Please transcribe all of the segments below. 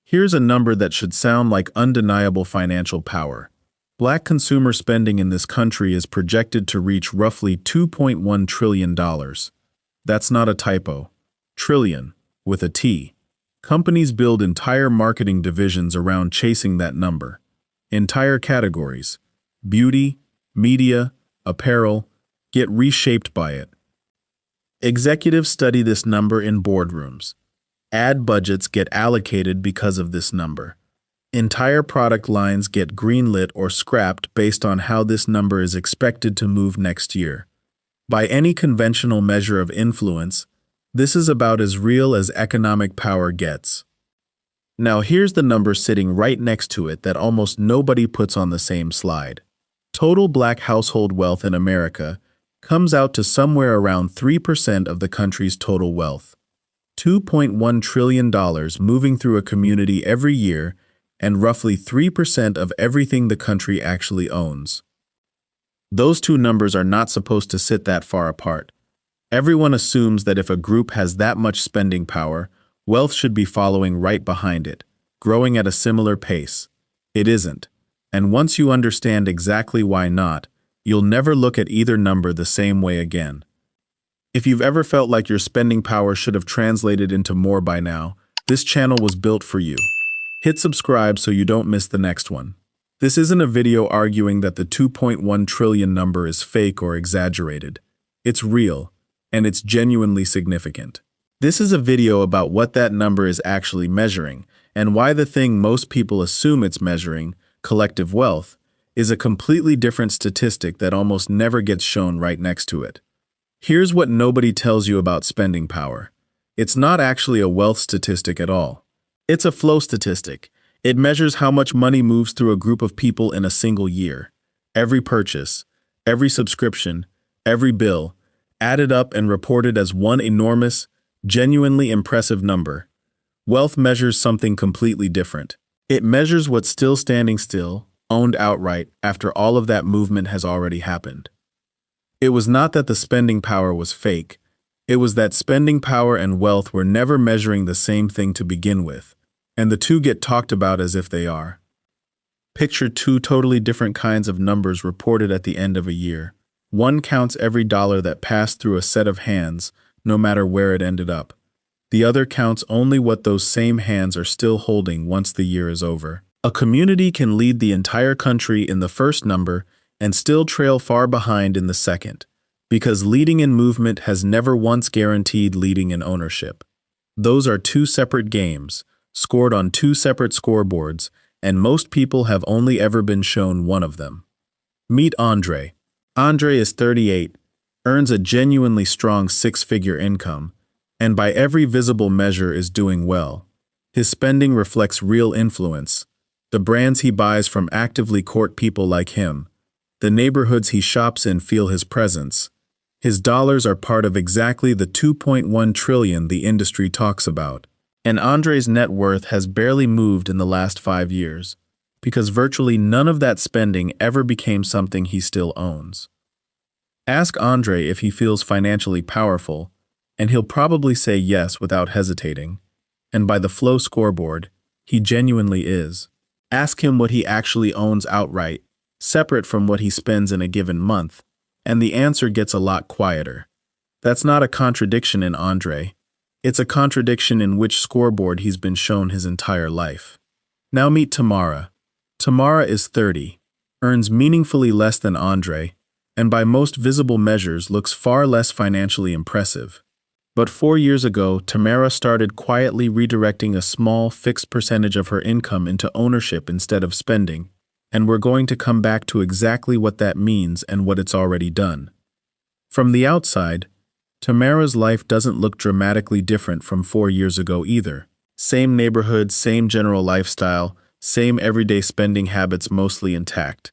Here's a number that should sound like undeniable financial power. Black consumer spending in this country is projected to reach roughly $2.1 trillion. That's not a typo. Trillion, with a T. Companies build entire marketing divisions around chasing that number. Entire categories, beauty, media, apparel, get reshaped by it. Executives study this number in boardrooms. Ad budgets get allocated because of this number. Entire product lines get greenlit or scrapped based on how this number is expected to move next year. By any conventional measure of influence, this is about as real as economic power gets. Now here's the number sitting right next to it that almost nobody puts on the same slide. Total black household wealth in America comes out to somewhere around 3% of the country's total wealth. $2.1 trillion moving through a community every year, and roughly 3% of everything the country actually owns. Those two numbers are not supposed to sit that far apart. Everyone assumes that if a group has that much spending power, wealth should be following right behind it, growing at a similar pace. It isn't. And once you understand exactly why not, you'll never look at either number the same way again. If you've ever felt like your spending power should have translated into more by now, this channel was built for you. Hit subscribe so you don't miss the next one. This isn't a video arguing that the 2.1 trillion number is fake or exaggerated. It's real, and it's genuinely significant. This is a video about what that number is actually measuring, and why the thing most people assume it's measuring, collective wealth, is a completely different statistic that almost never gets shown right next to it. Here's what nobody tells you about spending power. It's not actually a wealth statistic at all. It's a flow statistic. It measures how much money moves through a group of people in a single year. Every purchase, every subscription, every bill, added up and reported as one enormous, genuinely impressive number. Wealth measures something completely different. It measures what's still standing still, owned outright, after all of that movement has already happened. It was not that the spending power was fake. It was that spending power and wealth were never measuring the same thing to begin with, and the two get talked about as if they are. Picture two totally different kinds of numbers reported at the end of a year. One counts every dollar that passed through a set of hands, no matter where it ended up. The other counts only what those same hands are still holding once the year is over. A community can lead the entire country in the first number and still trail far behind in the second, because leading in movement has never once guaranteed leading in ownership. Those are two separate games, scored on two separate scoreboards, and most people have only ever been shown one of them. Meet Andre. Andre is 38, earns a genuinely strong six-figure income, and by every visible measure is doing well. His spending reflects real influence. The brands he buys from actively court people like him. The neighborhoods he shops in feel his presence. His dollars are part of exactly the 2.1 trillion the industry talks about. And Andre's net worth has barely moved in the last 5 years, because virtually none of that spending ever became something he still owns. Ask Andre if he feels financially powerful, and he'll probably say yes without hesitating. And by the flow scoreboard, he genuinely is. Ask him what he actually owns outright, separate from what he spends in a given month, and the answer gets a lot quieter. That's not a contradiction in Andre. It's a contradiction in which scoreboard he's been shown his entire life. Now meet Tamara. Tamara is 30, earns meaningfully less than Andre, and by most visible measures looks far less financially impressive. But 4 years ago, Tamara started quietly redirecting a small, fixed percentage of her income into ownership instead of spending, and we're going to come back to exactly what that means and what it's already done. From the outside, Tamara's life doesn't look dramatically different from 4 years ago either. Same neighborhood, same general lifestyle, same everyday spending habits mostly intact.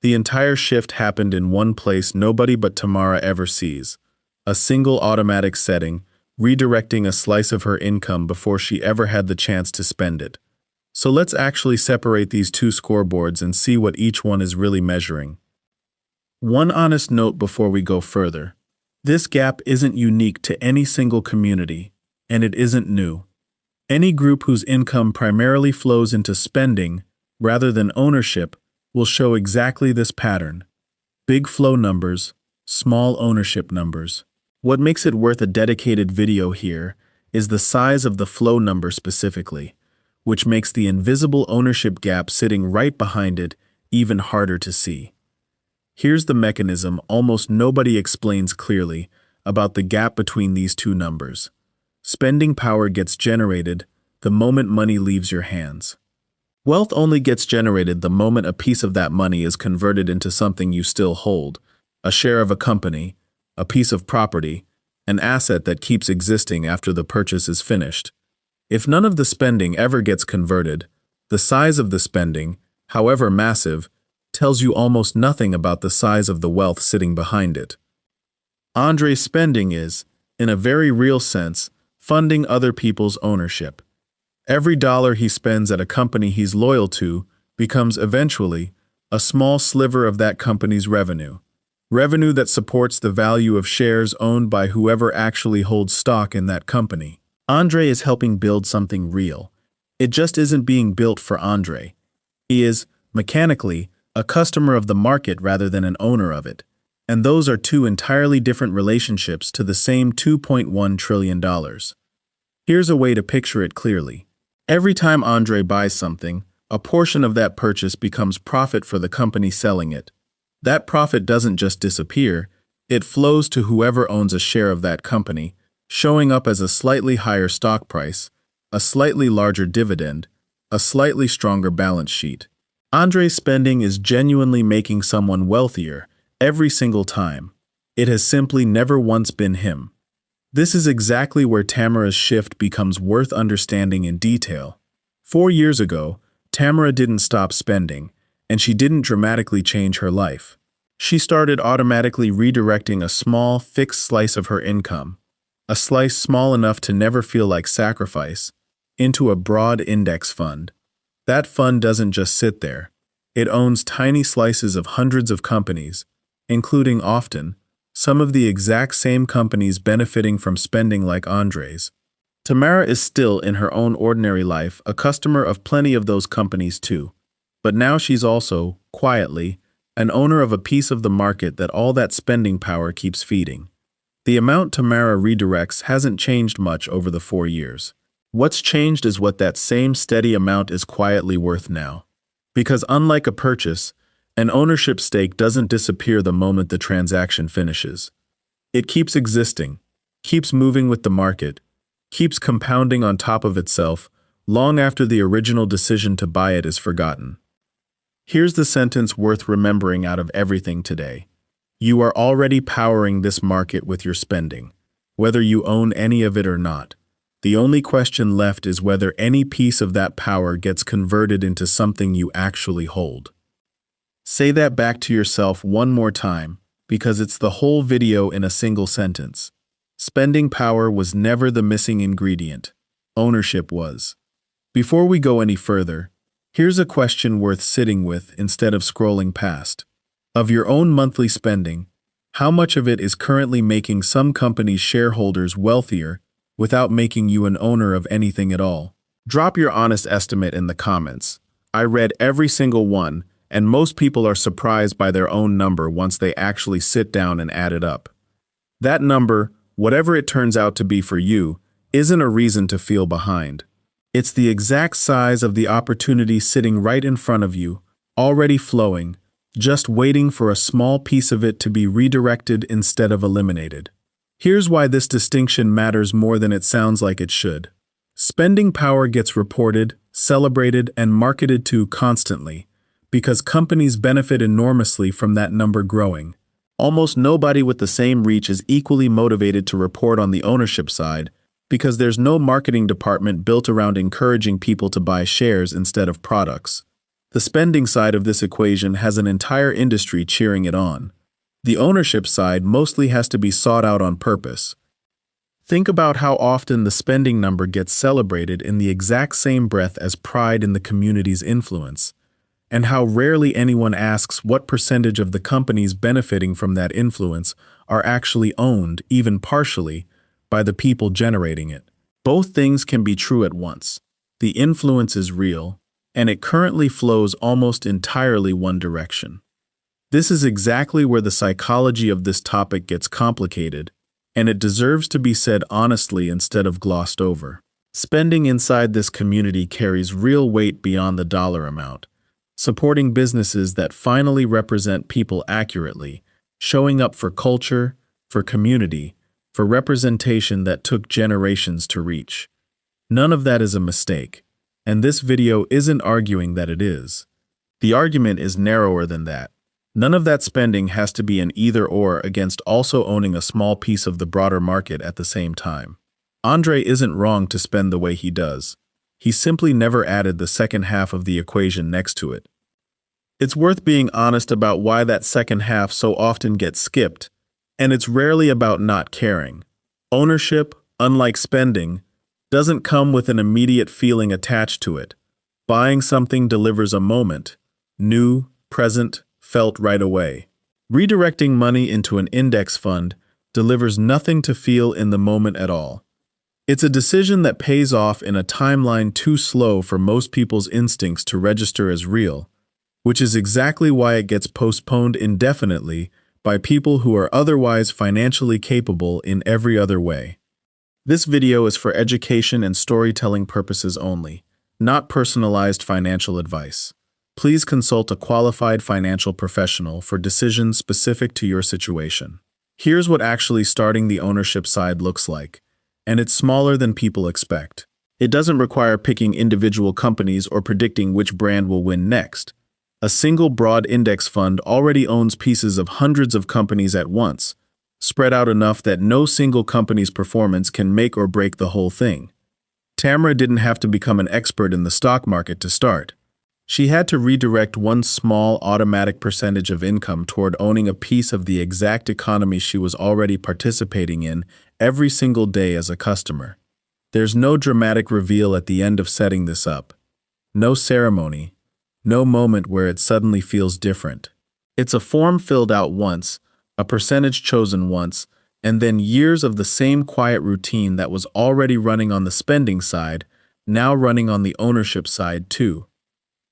The entire shift happened in one place nobody but Tamara ever sees. A single automatic setting, redirecting a slice of her income before she ever had the chance to spend it. So let's actually separate these two scoreboards and see what each one is really measuring. One honest note before we go further. This gap isn't unique to any single community, and it isn't new. Any group whose income primarily flows into spending rather than ownership will show exactly this pattern. Big flow numbers, small ownership numbers. What makes it worth a dedicated video here is the size of the flow number specifically, which makes the invisible ownership gap sitting right behind it even harder to see. Here's the mechanism almost nobody explains clearly about the gap between these two numbers. Spending power gets generated the moment money leaves your hands. Wealth only gets generated the moment a piece of that money is converted into something you still hold, a share of a company, a piece of property, an asset that keeps existing after the purchase is finished. If none of the spending ever gets converted, the size of the spending, however massive, tells you almost nothing about the size of the wealth sitting behind it. Andre's spending is, in a very real sense, funding other people's ownership. Every dollar he spends at a company he's loyal to becomes eventually a small sliver of that company's revenue. Revenue that supports the value of shares owned by whoever actually holds stock in that company. Andre is helping build something real. It just isn't being built for Andre. He is, mechanically, a customer of the market rather than an owner of it. And those are two entirely different relationships to the same $2.1 trillion. Here's a way to picture it clearly. Every time Andre buys something, a portion of that purchase becomes profit for the company selling it. That profit doesn't just disappear, it flows to whoever owns a share of that company, showing up as a slightly higher stock price, a slightly larger dividend, a slightly stronger balance sheet. Andre's spending is genuinely making someone wealthier every single time. It has simply never once been him. This is exactly where Tamara's shift becomes worth understanding in detail. 4 years ago, Tamara didn't stop spending, and she didn't dramatically change her life. She started automatically redirecting a small, fixed slice of her income, a slice small enough to never feel like sacrifice, into a broad index fund. That fund doesn't just sit there. It owns tiny slices of hundreds of companies, including often some of the exact same companies benefiting from spending like Andre's. Tamara is still, in her own ordinary life, a customer of plenty of those companies too. But now she's also, quietly, an owner of a piece of the market that all that spending power keeps feeding. The amount Tamara redirects hasn't changed much over the 4 years. What's changed is what that same steady amount is quietly worth now. Because unlike a purchase, an ownership stake doesn't disappear the moment the transaction finishes. It keeps existing, keeps moving with the market, keeps compounding on top of itself long after the original decision to buy it is forgotten. Here's the sentence worth remembering out of everything today. You are already powering this market with your spending, whether you own any of it or not. The only question left is whether any piece of that power gets converted into something you actually hold. Say that back to yourself one more time, because it's the whole video in a single sentence. Spending power was never the missing ingredient. Ownership was. Before we go any further, here's a question worth sitting with instead of scrolling past. Of your own monthly spending, how much of it is currently making some companies' shareholders wealthier without making you an owner of anything at all? Drop your honest estimate in the comments. I read every single one, and most people are surprised by their own number once they actually sit down and add it up. That number, whatever it turns out to be for you, isn't a reason to feel behind. It's the exact size of the opportunity sitting right in front of you, already flowing, just waiting for a small piece of it to be redirected instead of eliminated. Here's why this distinction matters more than it sounds like it should. Spending power gets reported, celebrated, and marketed to constantly, because companies benefit enormously from that number growing. Almost nobody with the same reach is equally motivated to report on the ownership side, because there's no marketing department built around encouraging people to buy shares instead of products. The spending side of this equation has an entire industry cheering it on. The ownership side mostly has to be sought out on purpose. Think about how often the spending number gets celebrated in the exact same breath as pride in the community's influence, and how rarely anyone asks what percentage of the companies benefiting from that influence are actually owned, even partially, by the people generating it. Both things can be true at once. The influence is real, and it currently flows almost entirely one direction. This is exactly where the psychology of this topic gets complicated, and it deserves to be said honestly instead of glossed over. Spending inside this community carries real weight beyond the dollar amount, supporting businesses that finally represent people accurately, showing up for culture, for community, for representation that took generations to reach. None of that is a mistake, and this video isn't arguing that it is. The argument is narrower than that. None of that spending has to be an either-or against also owning a small piece of the broader market at the same time. Andre isn't wrong to spend the way he does. He simply never added the second half of the equation next to it. It's worth being honest about why that second half so often gets skipped, and it's rarely about not caring. Ownership, unlike spending, doesn't come with an immediate feeling attached to it. Buying something delivers a moment, new, present, felt right away. Redirecting money into an index fund delivers nothing to feel in the moment at all. It's a decision that pays off in a timeline too slow for most people's instincts to register as real, which is exactly why it gets postponed indefinitely by people who are otherwise financially capable in every other way. This video is for education and storytelling purposes only, not personalized financial advice. Please consult a qualified financial professional for decisions specific to your situation. Here's what actually starting the ownership side looks like, and it's smaller than people expect. It doesn't require picking individual companies or predicting which brand will win next. A single broad index fund already owns pieces of hundreds of companies at once, spread out enough that no single company's performance can make or break the whole thing. Tamara didn't have to become an expert in the stock market to start. She had to redirect one small automatic percentage of income toward owning a piece of the exact economy she was already participating in every single day as a customer. There's no dramatic reveal at the end of setting this up. No ceremony. No moment where it suddenly feels different. It's a form filled out once, a percentage chosen once, and then years of the same quiet routine that was already running on the spending side, now running on the ownership side too.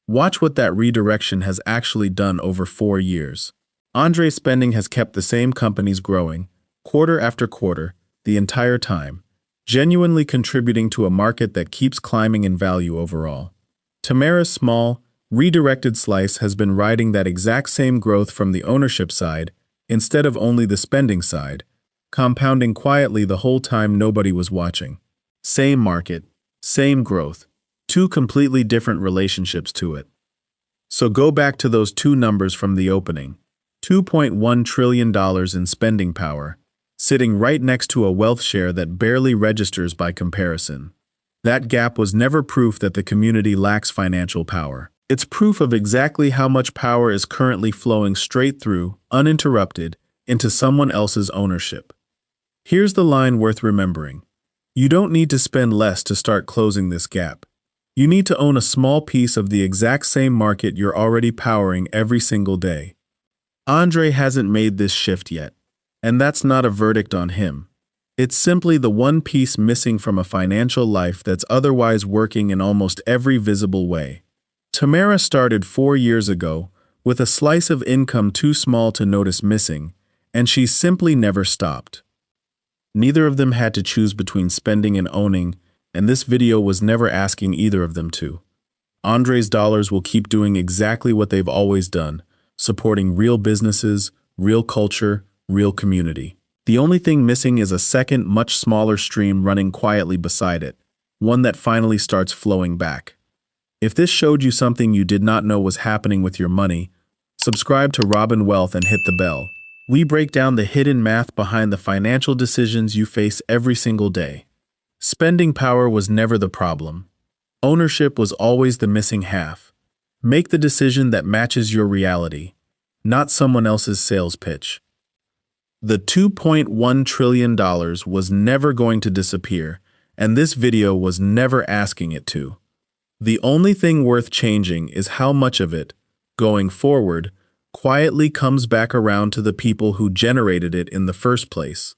Watch what that redirection has actually done over 4 years. Andre's spending has kept the same companies growing, quarter after quarter, the entire time, genuinely contributing to a market that keeps climbing in value overall. Tamara's small, redirected slice has been riding that exact same growth from the ownership side instead of only the spending side, compounding quietly the whole time nobody was watching. Same market, same growth, two completely different relationships to it. So go back to those two numbers from the opening. $2.1 trillion in spending power, sitting right next to a wealth share that barely registers by comparison. That gap was never proof that the community lacks financial power. It's proof of exactly how much power is currently flowing straight through, uninterrupted, into someone else's ownership. Here's the line worth remembering. You don't need to spend less to start closing this gap. You need to own a small piece of the exact same market you're already powering every single day. Andre hasn't made this shift yet, and that's not a verdict on him. It's simply the one piece missing from a financial life that's otherwise working in almost every visible way. Tamara started 4 years ago with a slice of income too small to notice missing, and she's simply never stopped. Neither of them had to choose between spending and owning, and this video was never asking either of them to. Andre's dollars will keep doing exactly what they've always done, supporting real businesses, real culture, real community. The only thing missing is a second, much smaller stream running quietly beside it, one that finally starts flowing back. If this showed you something you did not know was happening with your money, subscribe to Robin Wealth and hit the bell. We break down the hidden math behind the financial decisions you face every single day. Spending power was never the problem. Ownership was always the missing half. Make the decision that matches your reality, not someone else's sales pitch. The $2.1 trillion was never going to disappear, and this video was never asking it to. The only thing worth changing is how much of it, going forward, quietly comes back around to the people who generated it in the first place.